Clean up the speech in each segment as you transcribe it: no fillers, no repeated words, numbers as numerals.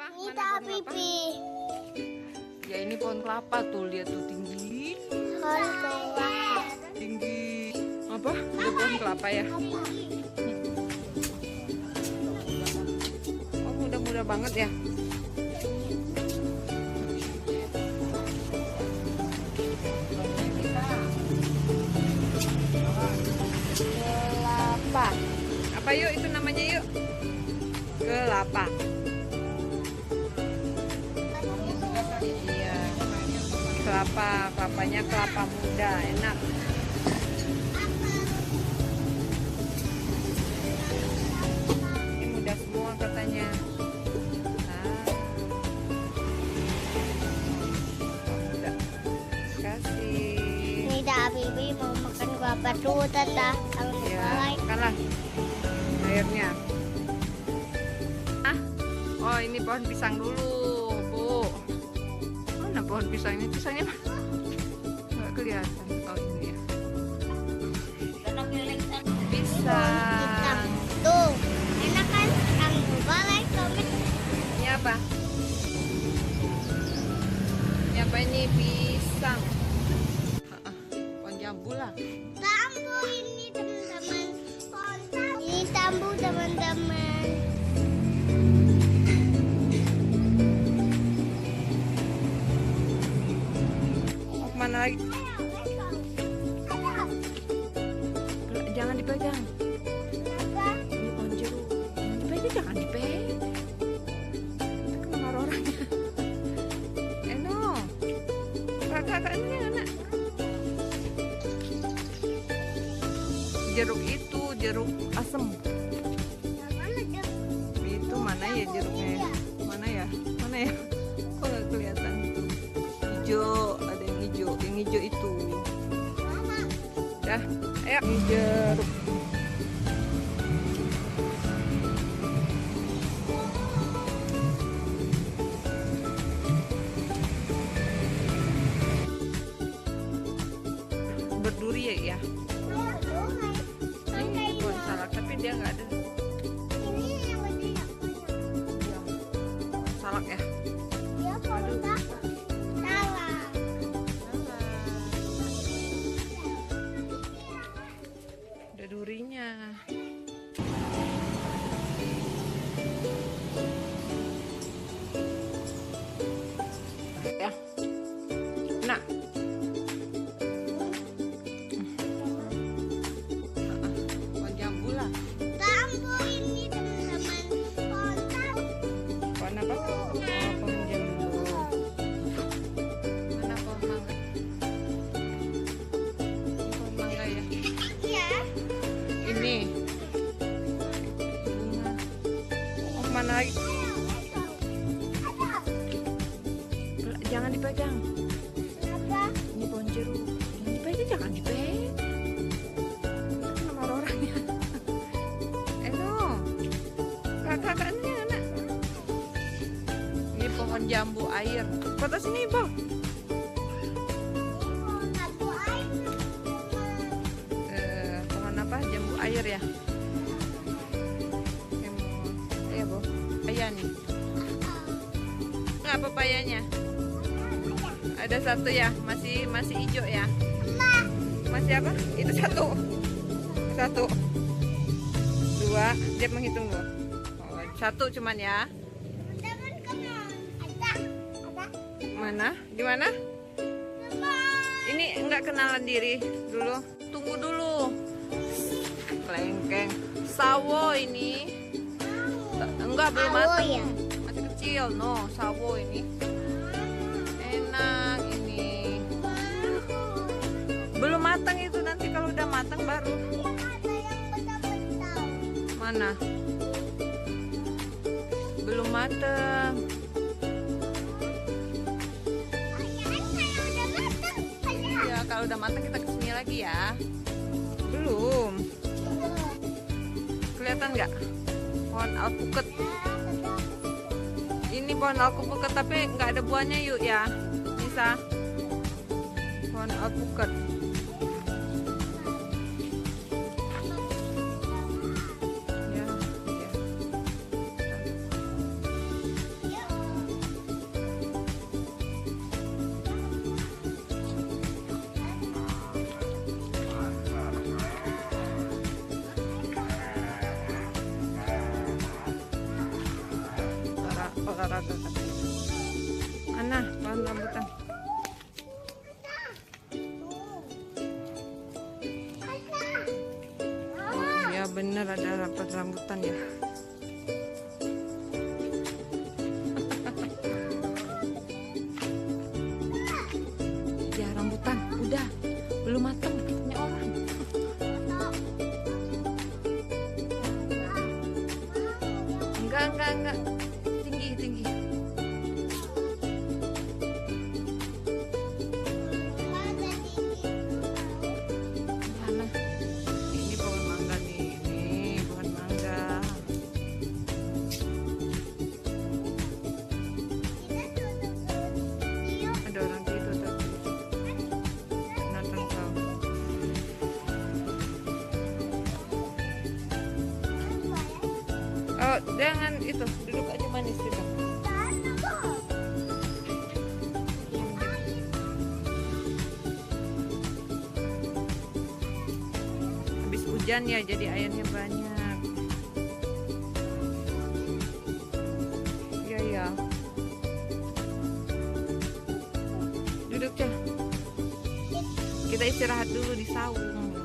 apa? Ini Mana pohon kelapa? pipi. Ya ini pohon kelapa tuh, lihat tuh tinggi. Pohon kelapa. Tinggi. Apa? Ada pohon kelapa ya? Oh muda-muda banget ya. Kelapa. Apa yuk itu namanya yuk? Kelapa. Iya. Kelapanya kelapa muda, enak. Ini muda semua katanya. Muda. Kasih. Ini dah pipi mau makan kelapa dulu tata. Ya, makanlah airnya. Oh ini pohon pisang dulu, Bu. Mana pohon pisangnya? Pisangnya nggak kelihatan. Oh ini ya. Pisang. Tuh, enak kan? Kamu boleh komen. Ini apa? Ini apa ini? Pisang. Pohon jambu lah. Tambu ini teman-teman. Ini tambu teman-teman. Oh, kemana lagi? Jangan dipegang. Ini pohon jeruk. Dipegang, jangan dipegang. Kena orangnya. No. Kakak ini anak. Jeruk itu jeruk asem. Itu mana ya jeruknya? Mana ya? Mana ya? Kok nggak kelihatan? Hijau, ada yang hijau. Yang hijau itu. Dah, ayo. Ini jeruk. Berduri ya? Ini pohon salak, tapi dia nggak ada. Salak ya? Ada durinya. Ya. Nah. Pohon jambu lah. Tambu ini teman-teman. Pohon apa? Oh, pohon jambu. Mana pohon mangga? Pohon mangga ya? Iya. Ini. Bunga. Oh, mana lagi? Jangan dipegang. Kenapa? Ini pohon jeruk. Jangan dipegang, jangan dipegang. Nama orangnya. No. Kakak ini anak. Ini pohon jambu air. Kota sini, Bang. Pohon apa? Jambu air ya? Ayo, Bu. Pepaya nih. Nggak pepayanya? Ada satu ya, masih hijau ya. Masih apa? Itu satu. Satu. Dua, dia menghitung dulu. Oh, satu cuman ya. Mana? Di mana? Ini enggak kenalan diri dulu. Tunggu dulu. Kelengkeng. Sawo ini. Enggak belum Sawo matang. ya? Masih kecil. No, sawo ini. Enak ini. Belum matang itu, nanti kalau udah matang baru. Mana? Belum matang. Iya, kalau udah matang kita kesini lagi ya. Belum. Kelihatan nggak? Pohon alpukat. Ini pohon alpukat tapi nggak ada buahnya yuk ya. Bisa. Pohon alpukat. Ya, ya. olahraga katanya. Mana pohon rambutan? Oh iya bener ada rapat rambutan ya. Ya rambutan udah belum matang punya orang. Enggak. Tinggi. Mana? Ini pohon mangga nih. Ini pohon mangga. Ada orang tidur tadi. Nonton kau. Oh, jangan itu. Duduk aja manis kita. Habis hujan ya, jadi airnya banyak. Iya. Duduk ya. Kita istirahat dulu di saung.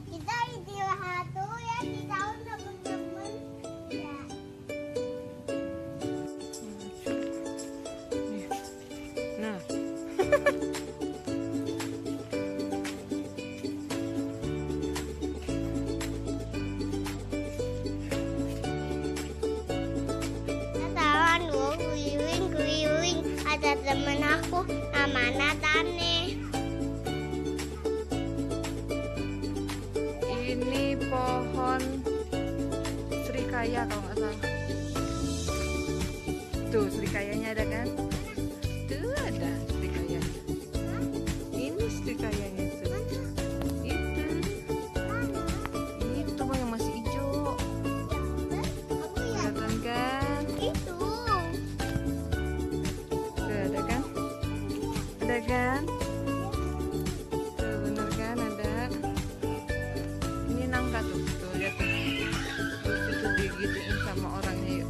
Kita istirahat dulu ya di tahun teman-teman. Ya. Nah. Keliling ada temen aku namanya Tane. Ini pohon serikaya kalau nggak salah. Tuh serikayanya ada kan? Tuh ada serikaya. Ini serikayanya tuh. Itu yang masih hijau. Aku ya Kelihatan kan? itu. Tuh ada kan? Ada kan? Tuh bener kan ada. Ini nangka tuh. Tuh lihat tuh. Terus itu digituin sama orangnya yuk.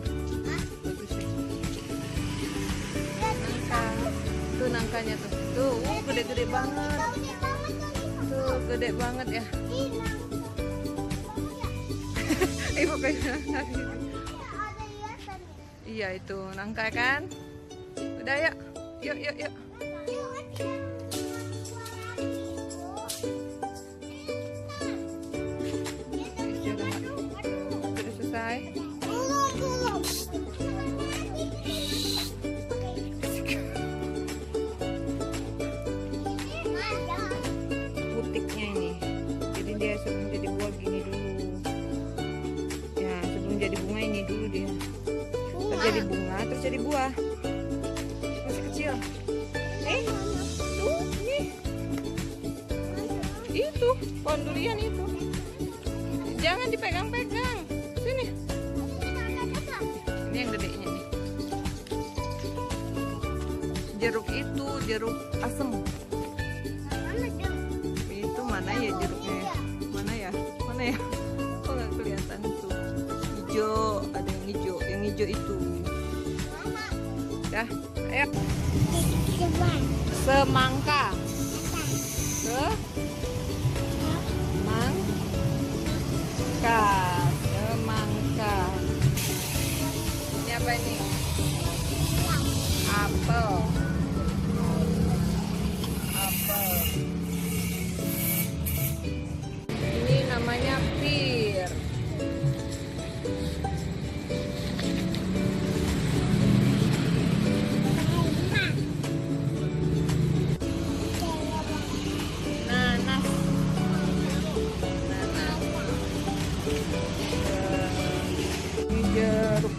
Bagus ya. Nangka. Tuh nangkanya tuh. Tuh, gede-gede banget. Tuh, gede banget ya. Ibu kayak iya itu nangka kan. Udah yuk. Yuk. Sudah selesai. Butiknya ini. Jadi dia sebelum jadi buah gini dulu. Ya, sebelum jadi bunga ini dulu dia. Terus jadi bunga, terus jadi buah. Masih kecil. Tuh, nih. Itu, pohon durian itu. Jangan dipegang-pegang. Sini. Ini yang gedenya nih. Jeruk itu, jeruk asem. Itu mana ya jeruknya? Mana ya? Kok nggak kelihatan tuh? Hijau, ada yang hijau. Yang hijau itu. Dah, ayo. Semangka. Semangka. Ini apa ini? Apel. Ini namanya pir. Nanas. Ini jeruk.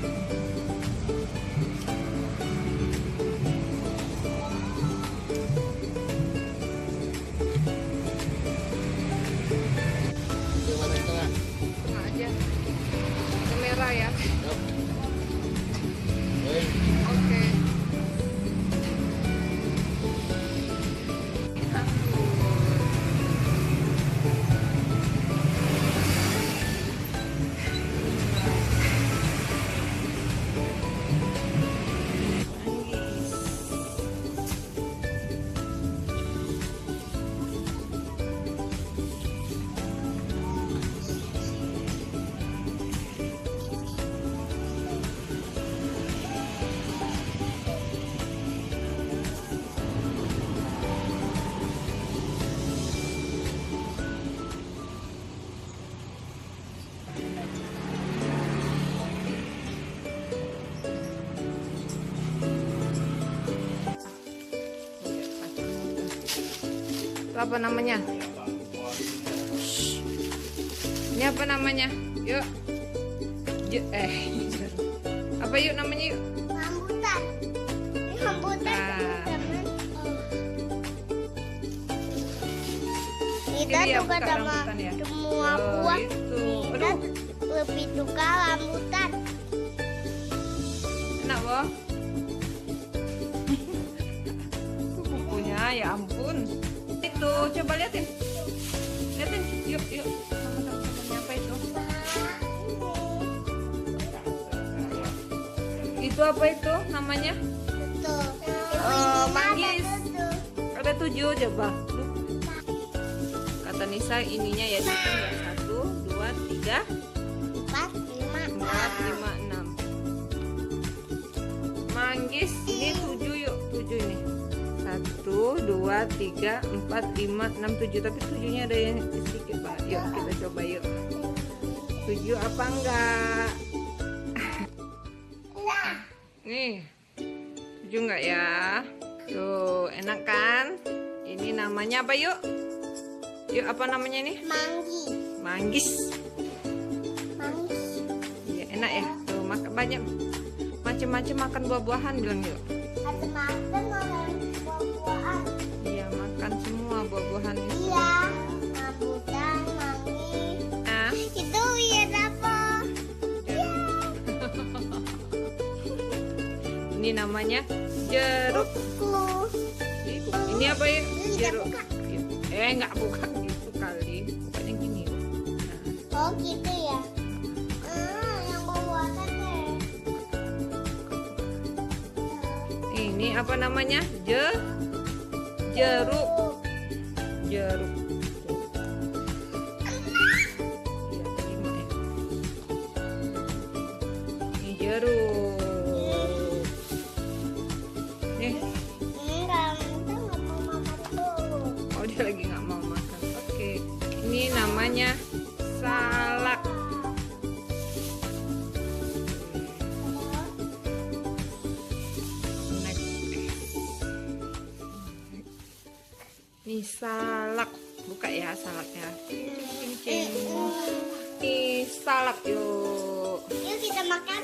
apa namanya? Shh. Ini apa namanya? Yuk. Apa yuk namanya yuk? Rambutan. Ini rambutan teman-teman. Kita Ini ya, suka bukan sama rambutan ya? semua Oh, buah. itu. Kita Aduh, lebih suka rambutan. enak boh. Itu bukunya, ya ampun. Itu, coba liatin. Liatin, yuk, yuk. Sama-sama apa itu? Itu apa itu namanya? Betul. Oh, manggis. Betul. Ada 7 coba. Kata Nisa ininya ya hitung ya. 1, 2, 3, 4, 5, 4, 5, 6. Manggis ini 7 yuk. 7 ini. 1, 2, 3, 4, 5, 6, 7. Tapi 7-nya ada yang sedikit banget. Yuk kita coba yuk. 7 apa enggak? Nih, 7 enggak ya? Tuh, enak kan? Ini namanya apa yuk? Yuk, apa namanya ini? Manggis. Manggis. Manggis. Iya, enak ya. Tuh, makan banyak macam-macam makan buah-buahan bilang yuk. Ada makan orang buah-buahan. Iya, makan semua buah-buahan itu. Iya. Rambutan, manggis. Ah, Itu iya apa? ini namanya jeruk. Ini apa ya? Jeruk. Nggak buka gitu kali. Bukannya gini. Nah, Oh gitu ya. Yang buah-buahan deh. ini apa namanya? Jeruk. Jeruk. Iya, 5 ya. Ini jeruk. Nih, Enggak, kita nggak mau makan tuh. oh dia lagi nggak mau makan. Oke, ini namanya salak. Next. Ini salak, buka ya salaknya. Cing. Ini salak yuk. Yuk kita makan.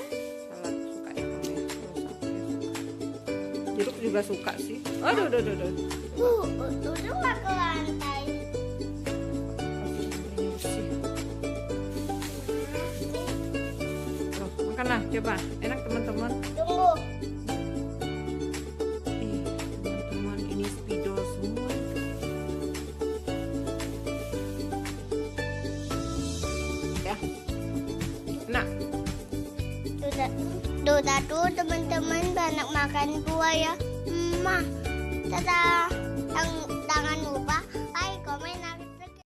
Salak suka ya kamu ya? Oh, salaknya suka. Jeruk juga suka sih. Aduh. Udah nggak ke lantai. Loh, makanlah, coba. Enak teman-teman. Tunggu. Teman-teman, ini spidol semua. Ya. Enak. Udah tuh teman-teman banyak makan buah ya. Dadah. Yang